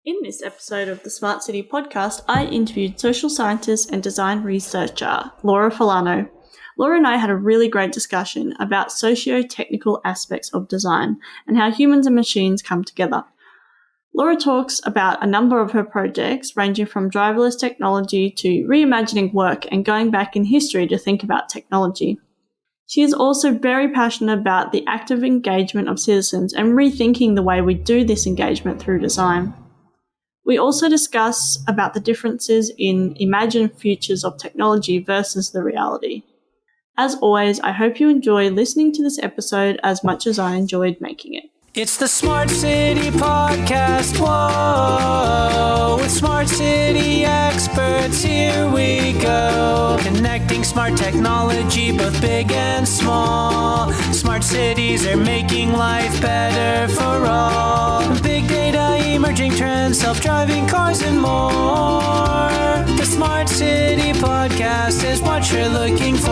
In this episode of the Smart City podcast, I interviewed social scientist and design researcher Laura Forlano. Laura and I had a really great discussion about socio-technical aspects of design and how humans and machines come together. Laura talks about a number of her projects, ranging from driverless technology to reimagining work and going back in history to think about technology. She is also very passionate about the active engagement of citizens and rethinking the way we do this engagement through design. We also discuss about the differences in imagined futures of technology versus the reality. As always, I hope you enjoy listening to this episode as much as I enjoyed making it. It's the Smart City Podcast, whoa, with Smart City experts, here we go. Connecting smart technology, both big and small. Smart cities are making life better for all. Big data, emerging trends, self-driving cars and more. The Smart City Podcast is what you're looking for.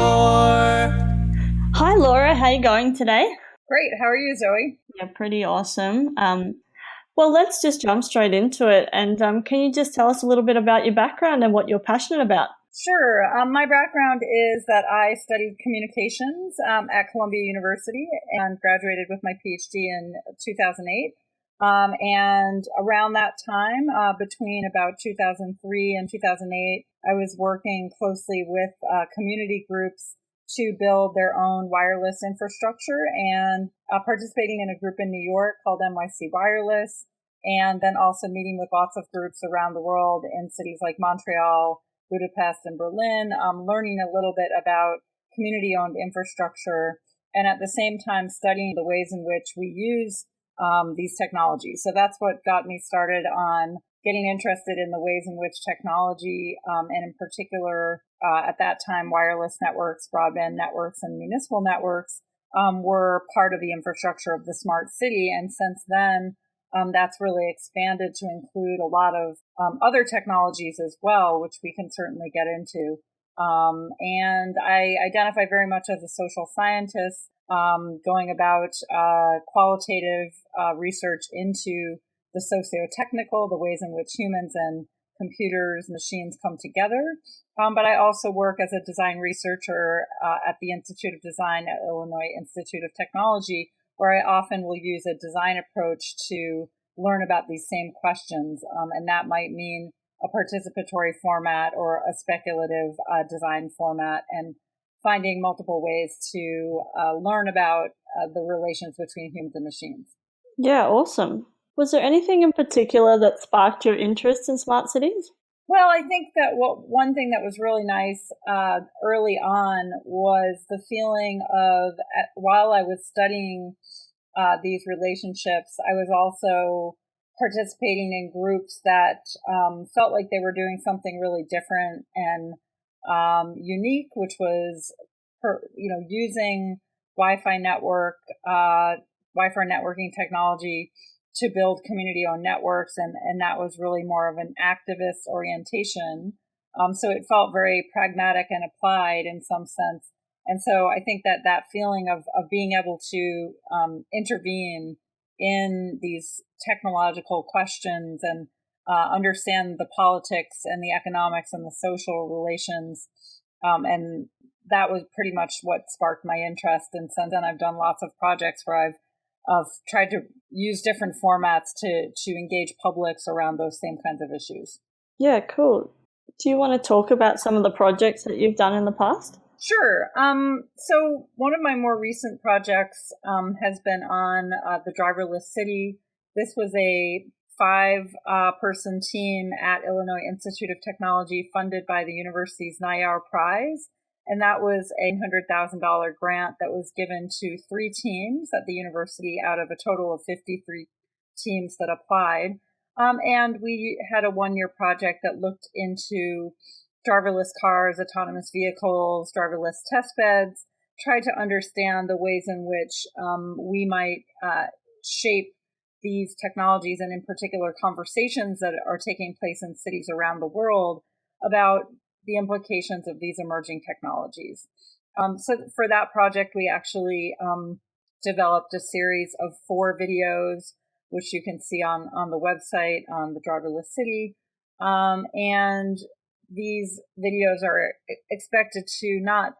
Hi Laura, how are you going today? Great. How are you, Zoe? Yeah, pretty awesome. Well, let's just jump straight into it. And can you just tell us a little bit about your background and what you're passionate about? Sure. My background is that I studied communications at Columbia University and graduated with my PhD in 2008. And around that time, between about 2003 and 2008, I was working closely with community groups to build their own wireless infrastructure and participating in a group in New York called NYC Wireless, and then also meeting with lots of groups around the world in cities like Montreal, Budapest, and Berlin, learning a little bit about community-owned infrastructure, and at the same time studying the ways in which we use these technologies. So that's what got me started on getting interested in the ways in which technology, and in particular, at that time, wireless networks, broadband networks, and municipal networks were part of the infrastructure of the smart city. And since then, that's really expanded to include a lot of other technologies as well, which we can certainly get into. And I identify very much as a social scientist, going about qualitative research into the socio-technical, the ways in which humans and computers, machines come together. But I also work as a design researcher at the Institute of Design at Illinois Institute of Technology, where I often will use a design approach to learn about these same questions. And that might mean a participatory format or a speculative design format, and finding multiple ways to learn about the relations between humans and machines. Yeah, awesome. Was there anything in particular that sparked your interest in smart cities? Well, I think that one thing that was really nice early on was the feeling of, while I was studying these relationships, I was also participating in groups that felt like they were doing something really different and unique, which was, using Wi-Fi networking technology to build community-owned networks, and that was really more of an activist orientation. So it felt very pragmatic and applied in some sense. And so I think that feeling of being able to intervene in these technological questions and understand the politics and the economics and the social relations, and that was pretty much what sparked my interest. And since then, I've done lots of projects where I've tried to use different formats to engage publics around those same kinds of issues. Yeah, cool. Do you want to talk about some of the projects that you've done in the past? Sure. So one of my more recent projects has been on the driverless city. This was a 5-person team at Illinois Institute of Technology funded by the university's NIAR Prize. And that was a $100,000 grant that was given to 3 teams at the university out of a total of 53 teams that applied. And we had a 1-year project that looked into driverless cars, autonomous vehicles, driverless testbeds, tried to understand the ways in which we might shape these technologies, and in particular conversations that are taking place in cities around the world about the implications of these emerging technologies. So for that project, we actually developed a series of 4 videos which you can see on the website on the Driverless City. And these videos are expected to not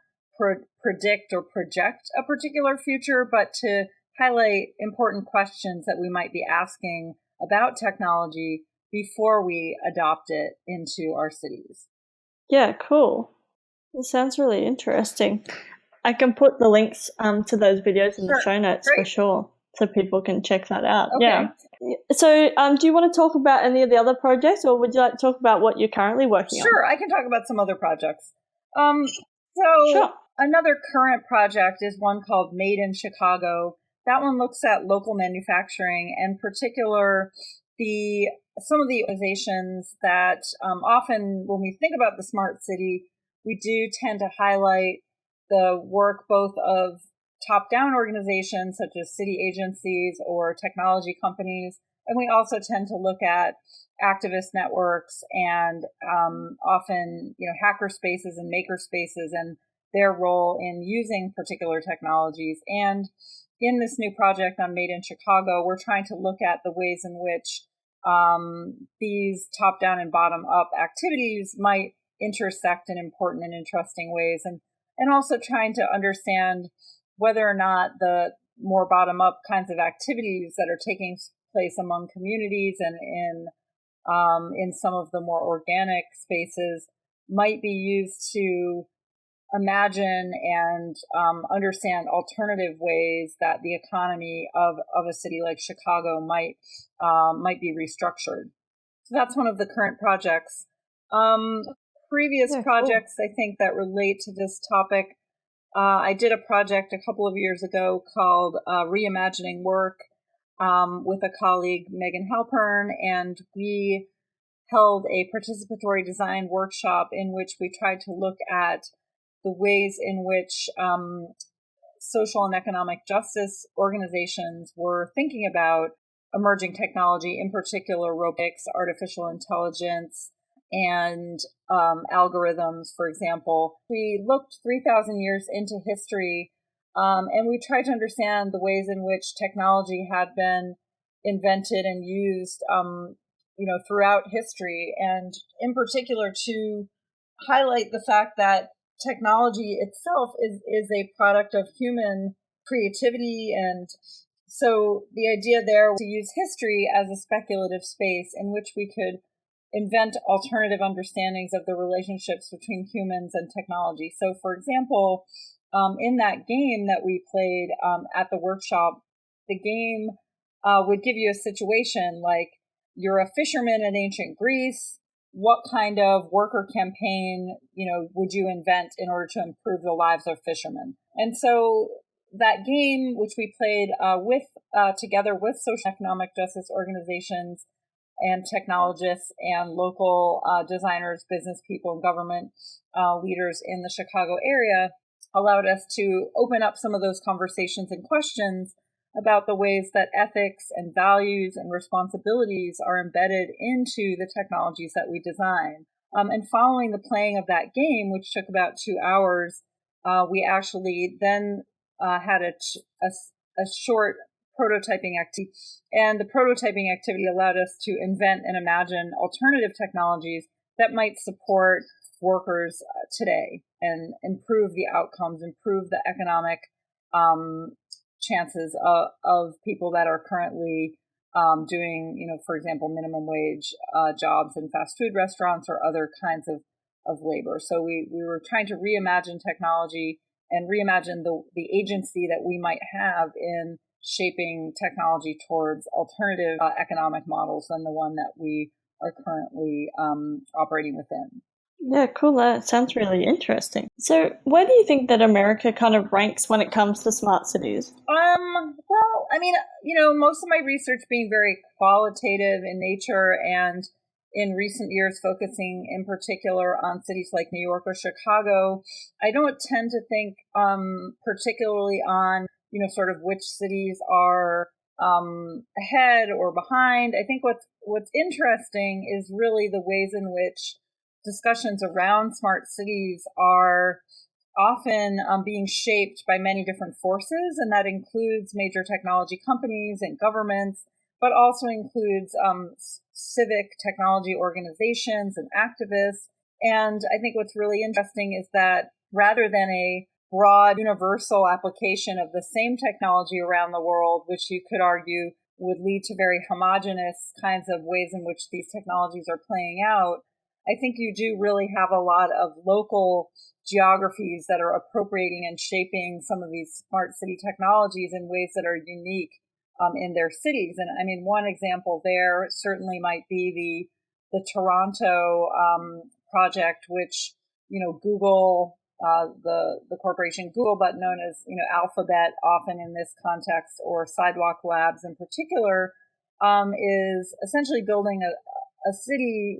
predict or project a particular future, but to highlight important questions that we might be asking about technology before we adopt it into our cities. Yeah, cool. It sounds really interesting. I can put the links to those videos in the show notes for sure, so people can check that out. Okay. Yeah. So do you want to talk about any of the other projects, or would you like to talk about what you're currently working on? Sure, I can talk about some other projects. Sure. Another current project is one called Made in Chicago. That one looks at local manufacturing, and in particular some of the organizations that often when we think about the smart city, we do tend to highlight the work both of top-down organizations such as city agencies or technology companies, and we also tend to look at activist networks and often hacker spaces and maker spaces and their role in using particular technologies. And in this new project on Made in Chicago, we're trying to look at the ways in which these top-down and bottom-up activities might intersect in important and interesting ways, and also trying to understand whether or not the more bottom-up kinds of activities that are taking place among communities and in some of the more organic spaces might be used to imagine and understand alternative ways that the economy of a city like Chicago might be restructured. So that's one of the current projects. Previous projects, I think, that relate to this topic. I did a project a couple of years ago called Reimagining Work with a colleague, Megan Halpern, and we held a participatory design workshop in which we tried to look at the ways in which social and economic justice organizations were thinking about emerging technology, in particular robotics, artificial intelligence, and algorithms, for example. We looked 3,000 years into history, and we tried to understand the ways in which technology had been invented and used, throughout history, and in particular to highlight the fact that technology itself is a product of human creativity. And so the idea there was to use history as a speculative space in which we could invent alternative understandings of the relationships between humans and technology. So, for example, in that game that we played at the workshop, the game would give you a situation like you're a fisherman in ancient Greece. What kind of worker campaign, would you invent in order to improve the lives of fishermen? And so that game, which we played together with social economic justice organizations and technologists and local designers, business people, and government leaders in the Chicago area, allowed us to open up some of those conversations and questions about the ways that ethics and values and responsibilities are embedded into the technologies that we design. And following the playing of that game, which took about 2 hours, we actually then had a short prototyping activity. And the prototyping activity allowed us to invent and imagine alternative technologies that might support workers today and improve the outcomes, improve the economic chances of people that are currently doing, for example, minimum wage jobs in fast food restaurants or other kinds of labor. So we were trying to reimagine technology and reimagine the agency that we might have in shaping technology towards alternative economic models than the one that we are currently operating within. Yeah, cool. That sounds really interesting. So where do you think that America kind of ranks when it comes to smart cities? Well, I mean, most of my research being very qualitative in nature and in recent years focusing in particular on cities like New York or Chicago, I don't tend to think particularly on, sort of which cities are ahead or behind. I think what's interesting is really the ways in which discussions around smart cities are often being shaped by many different forces, and that includes major technology companies and governments, but also includes civic technology organizations and activists. And I think what's really interesting is that rather than a broad universal application of the same technology around the world, which you could argue would lead to very homogenous kinds of ways in which these technologies are playing out, I think you do really have a lot of local geographies that are appropriating and shaping some of these smart city technologies in ways that are unique in their cities. And I mean, one example there certainly might be the Toronto project, which, Google, the corporation Google, but known as, Alphabet often in this context, or Sidewalk Labs in particular, is essentially building a city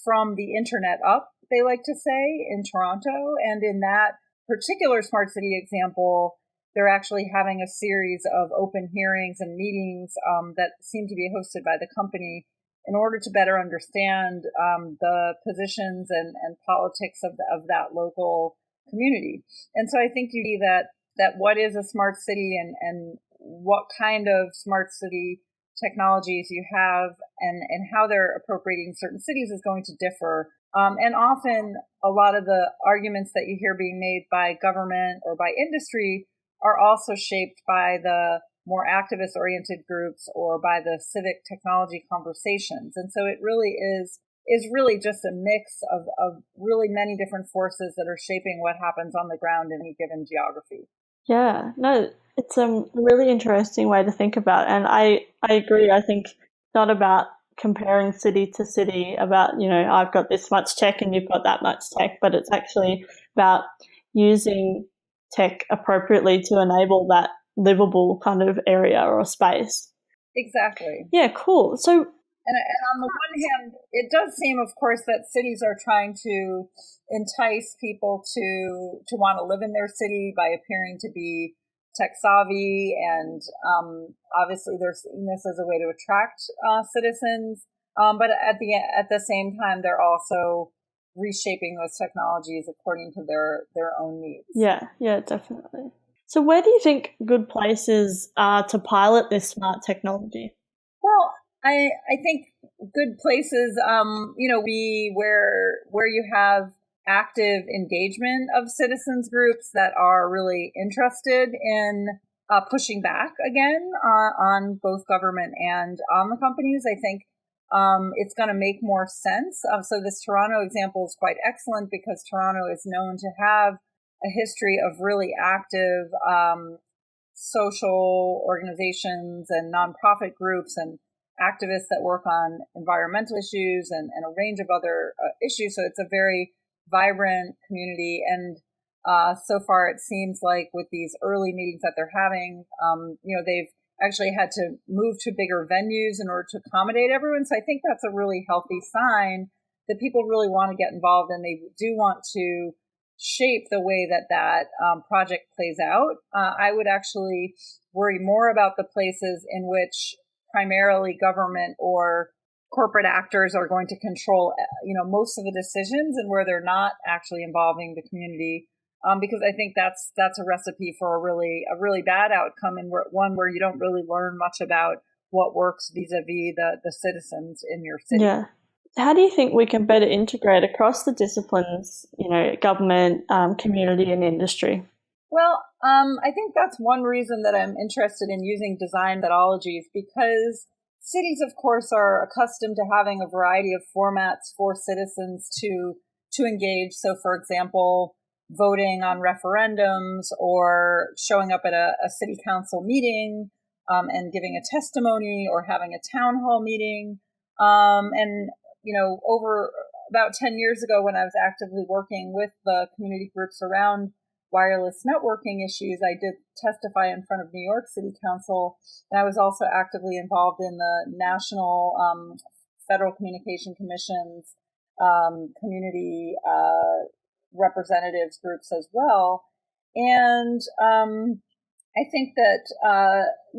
from the internet up, they like to say, in Toronto. And in that particular smart city example, they're actually having a series of open hearings and meetings that seem to be hosted by the company in order to better understand the positions and politics of that local community. And so I think you see that what is a smart city and what kind of smart city technologies you have and how they're appropriating certain cities is going to differ. And often a lot of the arguments that you hear being made by government or by industry are also shaped by the more activist-oriented groups or by the civic technology conversations. And so it really is really just a mix of really many different forces that are shaping what happens on the ground in any given geography. Yeah, no, it's a really interesting way to think about it. And I agree. I think it's not about comparing city to city about, I've got this much tech and you've got that much tech, but it's actually about using tech appropriately to enable that livable kind of area or space. Exactly. Yeah, cool. So, and on the one hand, it does seem, of course, that cities are trying to entice people to want to live in their city by appearing to be tech savvy, and obviously they're seeing this as a way to attract citizens. But at the same time, they're also reshaping those technologies according to their own needs. Yeah, definitely. So where do you think good places are to pilot this smart technology? Well, I think good places, be where you have active engagement of citizens groups that are really interested in pushing back again on both government and on the companies. I think it's going to make more sense. So this Toronto example is quite excellent because Toronto is known to have a history of really active social organizations and nonprofit groups and activists that work on environmental issues and a range of other issues. So it's a very vibrant community. And so far it seems like with these early meetings that they're having, they've actually had to move to bigger venues in order to accommodate everyone. So I think that's a really healthy sign that people really want to get involved and they do want to shape the way that project plays out. I would actually worry more about the places in which primarily government or corporate actors are going to control, most of the decisions, and where they're not actually involving the community, because I think that's a recipe for a really bad outcome, and one where you don't really learn much about what works vis-a-vis the citizens in your city. Yeah. How do you think we can better integrate across the disciplines, government, community, and industry? Well, I think that's one reason that I'm interested in using design methodologies, because cities, of course, are accustomed to having a variety of formats for citizens to engage. So, for example, voting on referendums or showing up at a city council meeting and giving a testimony or having a town hall meeting. Over about 10 years ago, when I was actively working with the community groups around wireless networking issues, I did testify in front of New York City Council, and I was also actively involved in the National Federal Communication Commission's community representatives groups as well. And I think that,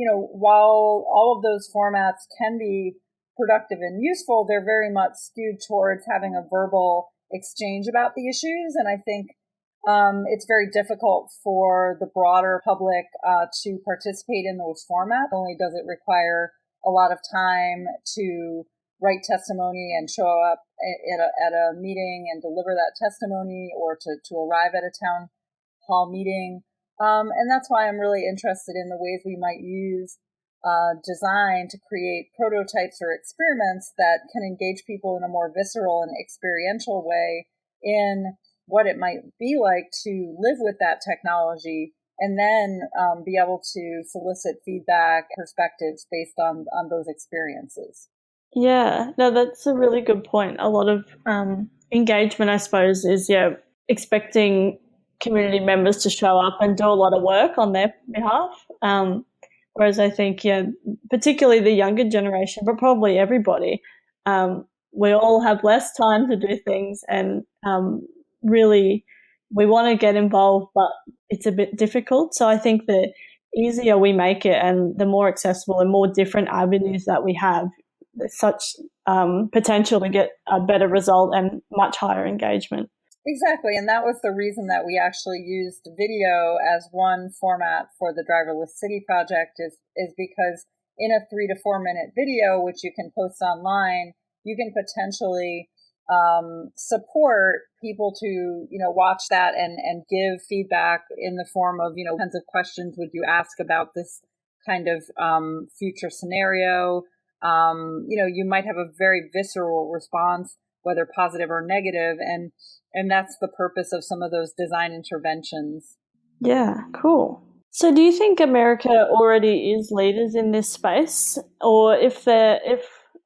while all of those formats can be productive and useful, they're very much skewed towards having a verbal exchange about the issues. And I think it's very difficult for the broader public to participate in those formats. Not only does it require a lot of time to write testimony and show up at a meeting and deliver that testimony, or to arrive at a town hall meeting. And that's why I'm really interested in the ways we might use design to create prototypes or experiments that can engage people in a more visceral and experiential way in what it might be like to live with that technology, and then be able to solicit feedback, perspectives based on those experiences. Yeah, no, that's a really good point. A lot of engagement, I suppose, is expecting community members to show up and do a lot of work on their behalf. Whereas I think, particularly the younger generation, but probably everybody, we all have less time to do things, and really we want to get involved, but it's a bit difficult. So I think the easier we make it and the more accessible and more different avenues that we have, there's such potential to get a better result and much higher engagement. Exactly, and that was the reason that we actually used video as one format for the Driverless City project, is because in a 3 to 4 minute video, which you can post online, you can potentially support people to, watch that and give feedback in the form of, kinds of questions would you ask about this kind of future scenario. You might have a very visceral response, whether positive or negative, and that's the purpose of some of those design interventions. Yeah, cool. So do you think America already is leaders in this space? Or if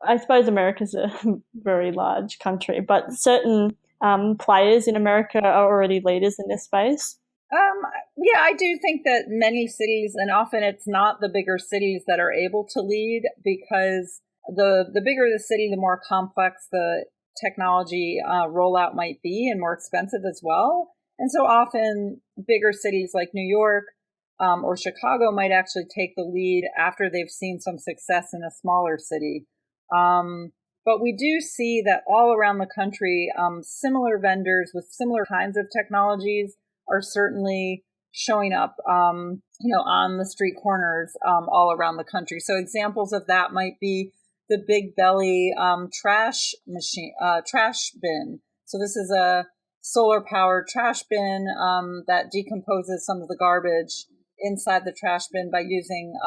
I suppose America's a very large country, but certain players in America are already leaders in this space? Yeah, I do think that many cities, and often it's not the bigger cities that are able to lead, because the bigger the city, the more complex the technology rollout might be, and more expensive as well. And so often bigger cities like New York or Chicago might actually take the lead after they've seen some success in a smaller city. But we do see that all around the country, similar vendors with similar kinds of technologies are certainly showing up, on the street corners all around the country. So examples of that might be the Big Belly trash bin. So this is a solar-powered trash bin that decomposes some of the garbage inside the trash bin by using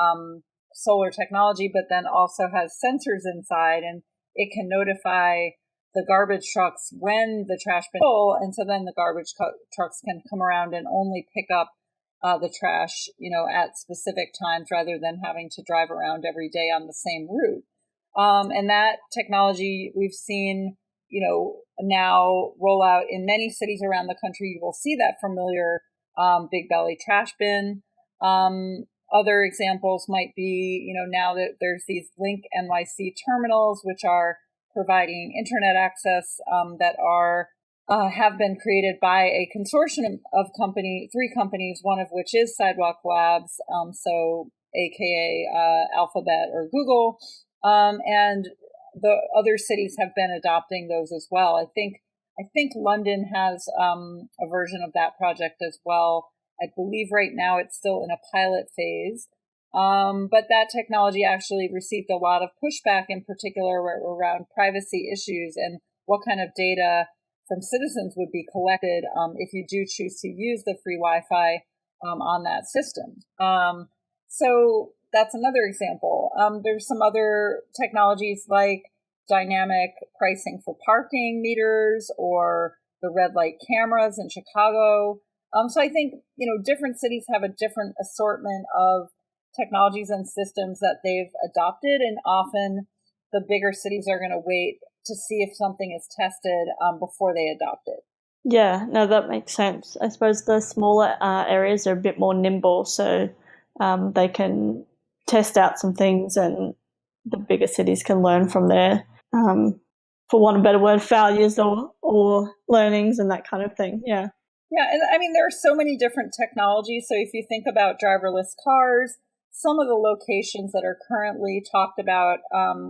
solar technology, but then also has sensors inside, and it can notify the garbage trucks when the trash bin is full, and so then the garbage trucks can come around and only pick up the trash, at specific times, rather than having to drive around every day on the same route. And that technology we've seen, now roll out in many cities around the country. You will see that familiar Big Belly trash bin. Other examples might be, now that there's these Link NYC terminals, which are providing internet access that have been created by a consortium of three companies, one of which is Sidewalk Labs, so aka Alphabet or Google. And the other cities have been adopting those as well. I think London has a version of that project as well. I believe right now it's still in a pilot phase. But that technology actually received a lot of pushback, in particular around privacy issues and what kind of data from citizens would be collected if you do choose to use the free Wi-Fi on that system. So that's another example. There's some other technologies like dynamic pricing for parking meters or the red light cameras in Chicago. So I think, different cities have a different assortment of technologies and systems that they've adopted, and often the bigger cities are going to wait to see if something is tested before they adopt it. Yeah, no, that makes sense. I suppose the smaller areas are a bit more nimble, so they can test out some things, and the bigger cities can learn from their, for want of a better word, failures or learnings and that kind of thing. Yeah. Yeah, and I mean, there are so many different technologies. So if you think about driverless cars, some of the locations that are currently talked about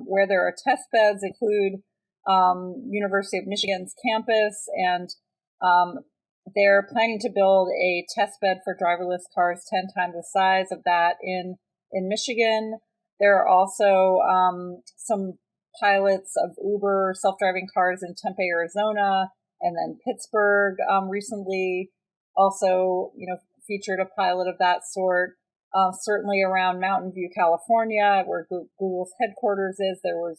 where there are test beds include University of Michigan's campus, and they're planning to build a test bed for driverless cars 10 times the size of that in Michigan. There are also some pilots of Uber self-driving cars in Tempe, Arizona, and then Pittsburgh recently also, featured a pilot of that sort. Certainly around Mountain View, California, where Google's headquarters is, there was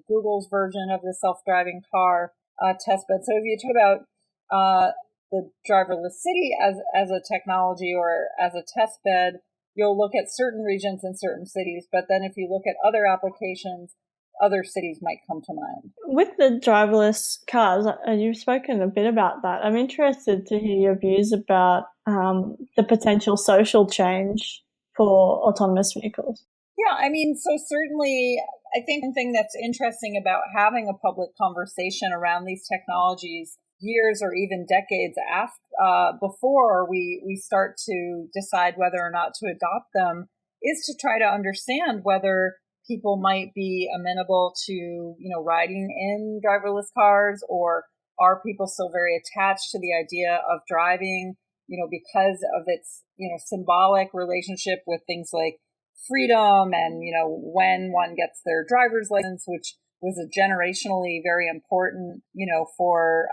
Google's version of the self-driving car testbed. So if you talk about the driverless city as a technology or as a testbed, you'll look at certain regions and certain cities. But then if you look at other applications, other cities might come to mind. With the driverless cars, you've spoken a bit about that. I'm interested to hear your views about the potential social change for autonomous vehicles. Yeah, so certainly, I think one thing that's interesting about having a public conversation around these technologies years or even decades before we start to decide whether or not to adopt them is to try to understand whether people might be amenable to, riding in driverless cars, or are people still very attached to the idea of driving, because of its, symbolic relationship with things like freedom and, when one gets their driver's license, which was a generationally very important, for,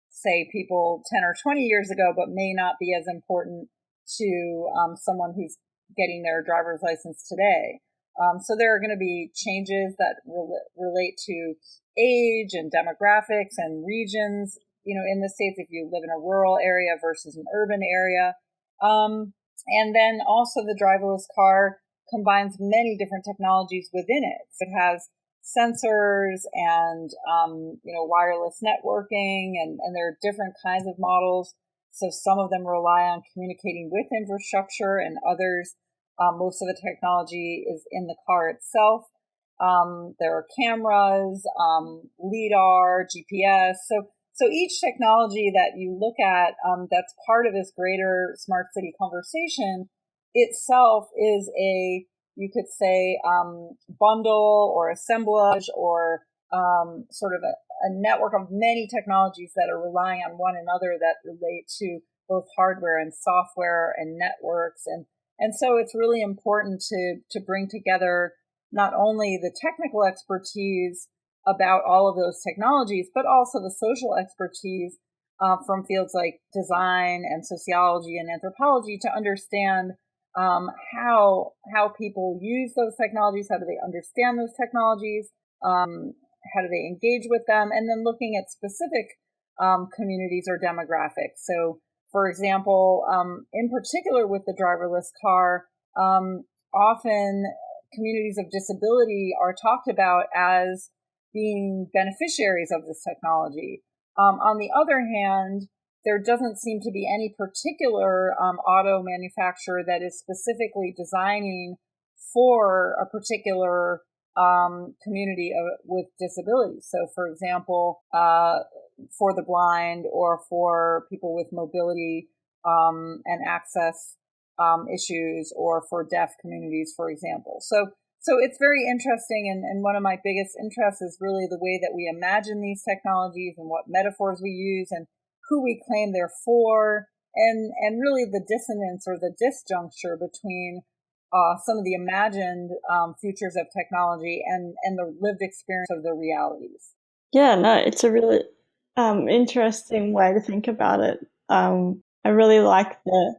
say, people 10 or 20 years ago, but may not be as important to someone who's getting their driver's license today. So there are going to be changes that relate to age and demographics and regions, in the States, if you live in a rural area versus an urban area. And then also the driverless car combines many different technologies within it. So it has sensors and, wireless networking, and there are different kinds of models. So some of them rely on communicating with infrastructure, and others, most of the technology is in the car itself. There are cameras, LIDAR, GPS. So each technology that you look at that's part of this greater smart city conversation itself is you could say, bundle or assemblage or sort of a network of many technologies that are relying on one another that relate to both hardware and software and networks. And so it's really important to bring together not only the technical expertise about all of those technologies, but also the social expertise from fields like design and sociology and anthropology to understand how people use those technologies, how do they understand those technologies, how do they engage with them, and then looking at specific communities or demographics. So, for example, in particular with the driverless car, often communities of disability are talked about as being beneficiaries of this technology. On the other hand, there doesn't seem to be any particular auto manufacturer that is specifically designing for a particular community with disabilities. So, for example, for the blind or for people with mobility and access issues, or for deaf communities, for example. So it's very interesting, and one of my biggest interests is really the way that we imagine these technologies and what metaphors we use and who we claim they're for, and really the dissonance or the disjuncture between some of the imagined futures of technology and the lived experience of the realities. Yeah, no, it's a really interesting way to think about it. I really like the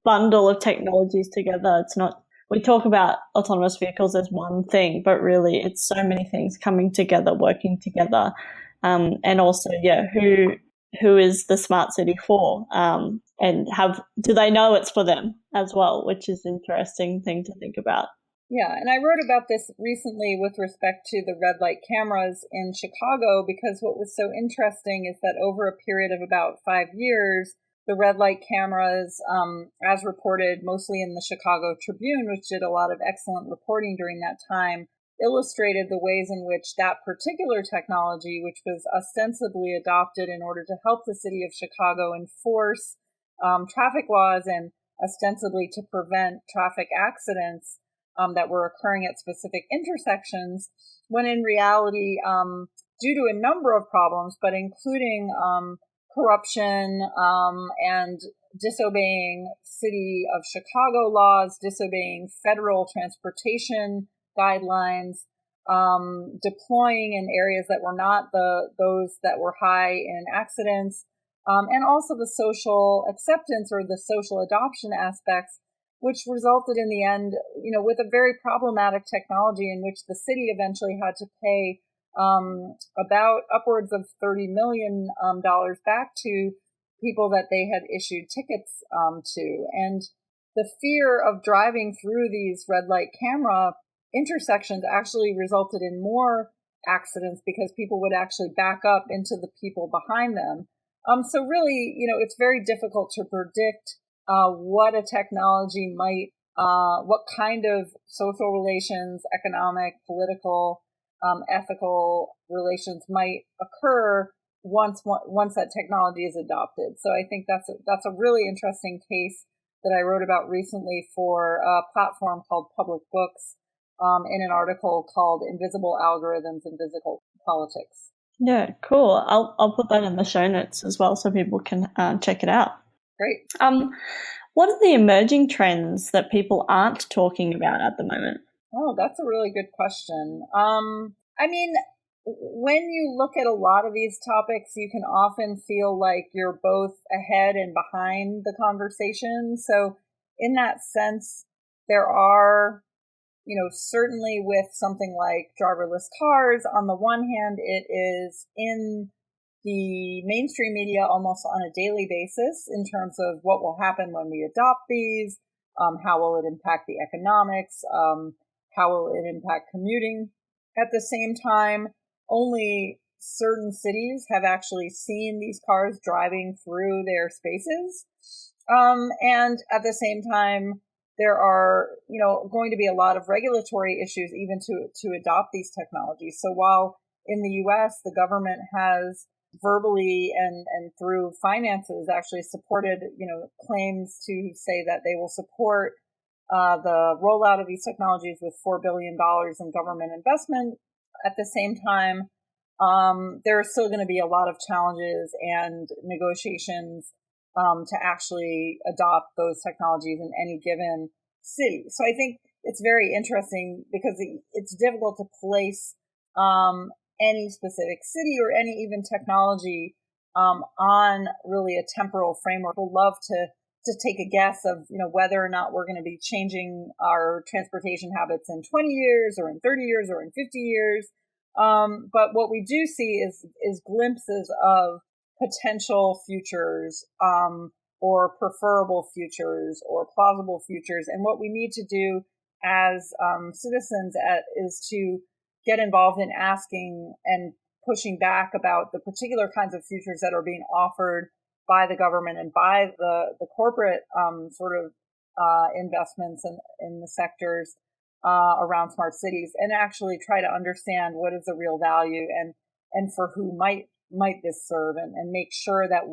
bundle of technologies together. It's not, we talk about autonomous vehicles as one thing, but really it's so many things coming together, working together. And also, who is the smart city for? And do they know it's for them as well, which is an interesting thing to think about. Yeah, and I wrote about this recently with respect to the red light cameras in Chicago, because what was so interesting is that over a period of about 5 years, the red light cameras, as reported mostly in the Chicago Tribune, which did a lot of excellent reporting during that time, illustrated the ways in which that particular technology, which was ostensibly adopted in order to help the city of Chicago enforce traffic laws and ostensibly to prevent traffic accidents that were occurring at specific intersections, when in reality, due to a number of problems, but including corruption and disobeying city of Chicago laws, disobeying federal transportation guidelines, deploying in areas that were not those that were high in accidents, and also the social acceptance or the social adoption aspects, which resulted in the end, with a very problematic technology in which the city eventually had to pay about upwards of $30 million back to people that they had issued tickets to. And the fear of driving through these red light camera intersections actually resulted in more accidents because people would actually back up into the people behind them. So really, it's very difficult to predict what a technology might, what kind of social relations, economic, political, ethical relations might occur once that technology is adopted. So I think that's a really interesting case that I wrote about recently for a platform called Public Books, in an article called Invisible Algorithms and Physical Politics. Yeah, cool. I'll put that in the show notes as well so people can check it out. Great. What are the emerging trends that people aren't talking about at the moment? Oh, that's a really good question. When you look at a lot of these topics, you can often feel like you're both ahead and behind the conversation. So in that sense, there are, certainly with something like driverless cars, on the one hand, it is in the mainstream media almost on a daily basis in terms of what will happen when we adopt these, how will it impact the economics, how will it impact commuting. At the same time, only certain cities have actually seen these cars driving through their spaces. And at the same time, there are, going to be a lot of regulatory issues even to adopt these technologies. So while in the US, the government has verbally and through finances actually supported, claims to say that they will support the rollout of these technologies with $4 billion in government investment. At the same time, there are still going to be a lot of challenges and negotiations to actually adopt those technologies in any given city. So I think it's very interesting because it's difficult to place any specific city or any even technology on really a temporal framework. We'll love to take a guess of whether or not we're going to be changing our transportation habits in 20 years or in 30 years or in 50 years. But what we do see is glimpses of potential futures, or preferable futures or plausible futures. And what we need to do as citizens is to get involved in asking and pushing back about the particular kinds of futures that are being offered by the government and by the corporate investments in the sectors around smart cities, and actually try to understand what is the real value and for who might this serve, and make sure that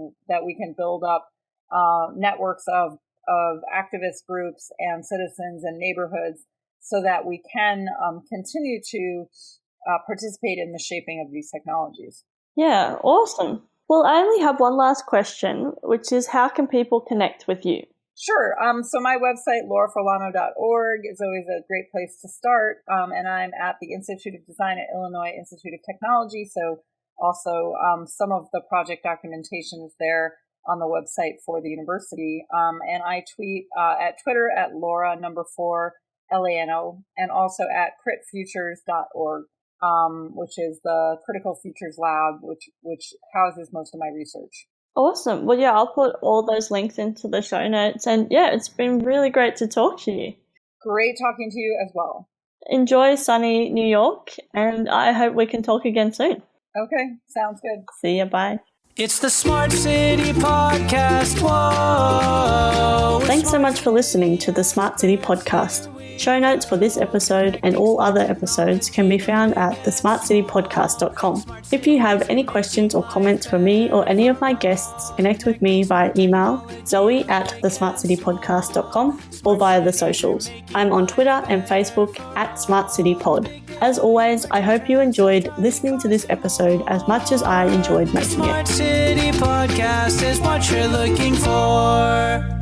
we can build up networks of activist groups and citizens and neighborhoods so that we can continue to participate in the shaping of these technologies. Yeah, awesome. Well, I only have one last question, which is how can people connect with you? Sure. So my website, lauraforlano.org, is always a great place to start. And I'm at the Institute of Design at Illinois Institute of Technology. So also some of the project documentation is there on the website for the university. And I tweet at Twitter at Laura4 LANO, and also at critfutures.org, which is the Critical Futures Lab, which houses most of my research. Awesome. Well, yeah, I'll put all those links into the show notes. And yeah, it's been really great to talk to you. Great talking to you as well. Enjoy sunny New York, and I hope we can talk again soon. Okay, sounds good. See ya, bye. It's the Smart City Podcast. Whoa. Thanks so much for listening to the Smart City Podcast. Show notes for this episode and all other episodes can be found at thesmartcitypodcast.com. If you have any questions or comments for me or any of my guests, connect with me via email, zoe@thesmartcitypodcast.com, or via the socials. I'm on Twitter and Facebook at SmartCityPod. As always, I hope you enjoyed listening to this episode as much as I enjoyed making it. Smart City Podcast is what you're looking for.